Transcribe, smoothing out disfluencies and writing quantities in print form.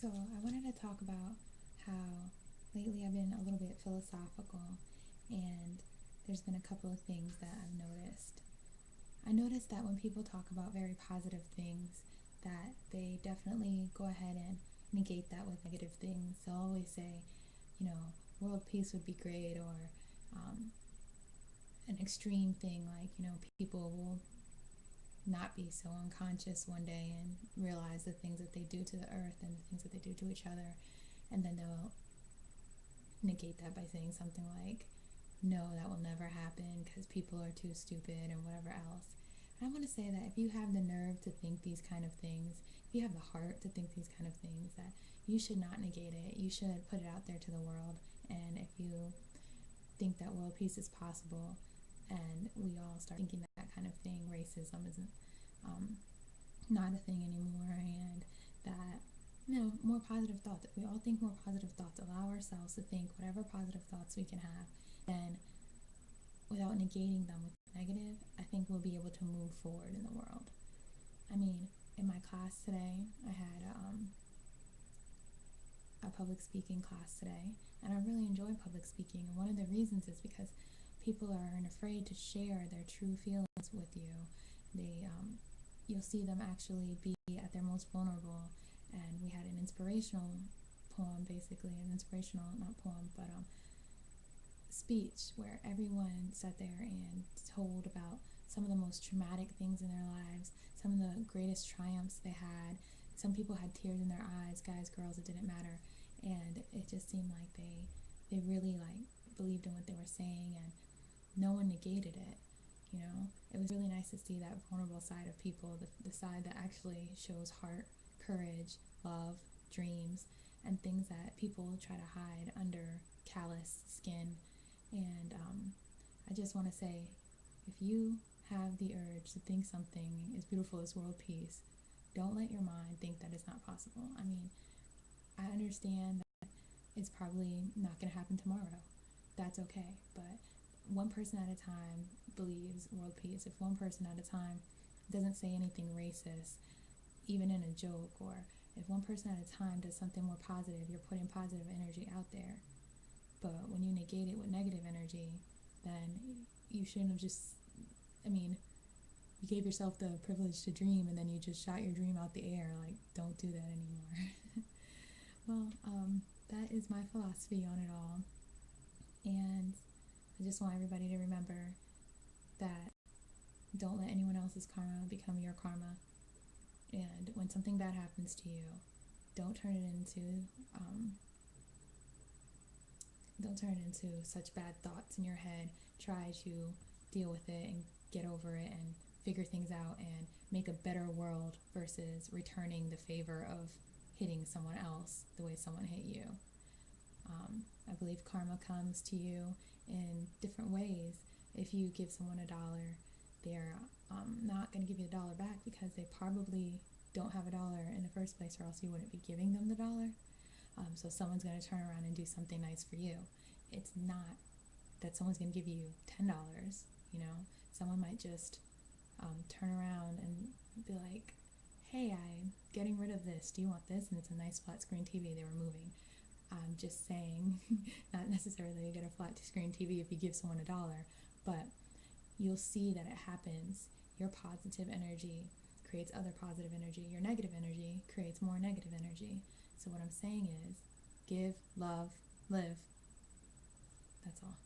So I wanted to talk about how lately I've been a little bit philosophical, and there's been a couple of things that I've noticed. I noticed that when people talk about very positive things, that they definitely go ahead and negate that with negative things. They'll always say, you know, world peace would be great, or um, an extreme thing like, people will not be so unconscious one day and realize the things that they do to the earth and the things that they do to each other, and then they'll negate that by saying something like, no, that will never happen because people are too stupid and whatever else. And I want to say that if you have the nerve to think these kind of things, if you have the heart to think these kind of things, that you should not negate it. You should put it out there to the world. And if you think that world peace is possible and we all start thinking that kind of thing, racism isn't not a thing anymore, and that, more positive thoughts. If we all think more positive thoughts, allow ourselves to think whatever positive thoughts we can have, then without negating them with negative, I think we'll be able to move forward in the world. I mean, in my class today, I had a public speaking class today, and I really enjoy public speaking. And one of the reasons is because people aren't afraid to share their true feelings with you. You'll see them actually be at their most vulnerable. And we had an inspirational poem, basically, an inspirational, not poem, but speech where everyone sat there and told about some of the most traumatic things in their lives, some of the greatest triumphs they had. Some people had tears in their eyes, guys, girls, it didn't matter. And it just seemed like they really believed in what they were saying, and no one negated it. It was really nice to see that vulnerable side of people, the side that actually shows heart, courage, love, dreams, and things that people try to hide under callous skin. And I just want to say, if you have the urge to think something as beautiful as world peace, don't let your mind think that it's not possible. I mean, I understand that it's probably not going to happen tomorrow. That's okay. But one person at a time believes world peace. If one person at a time doesn't say anything racist, even in a joke, or if one person at a time does something more positive, you're putting positive energy out there. But when you negate it with negative energy, then you shouldn't have just, you gave yourself the privilege to dream and then you just shot your dream out the air. Like, don't do that anymore. Well, that is my philosophy on it all. And I just want everybody to remember that don't let anyone else's karma become your karma. And when something bad happens to you, don't turn it into such bad thoughts in your head. Try to deal with it and get over it and figure things out and make a better world versus returning the favor of hitting someone else the way someone hit you. I believe karma comes to you in different ways. If you give someone $1, they're not going to give you $1 back because they probably don't have $1 in the first place, or else you wouldn't be giving them the $1. So someone's going to turn around and do something nice for you. It's not that someone's going to give you $10. Someone might just turn around and be like, hey, I'm getting rid of this. Do you want this? And it's a nice flat screen TV they were moving. I'm just saying, not necessarily you get a flat screen TV if you give someone $1, but you'll see that it happens. Your positive energy creates other positive energy. Your negative energy creates more negative energy. So what I'm saying is, give, love, live. That's all.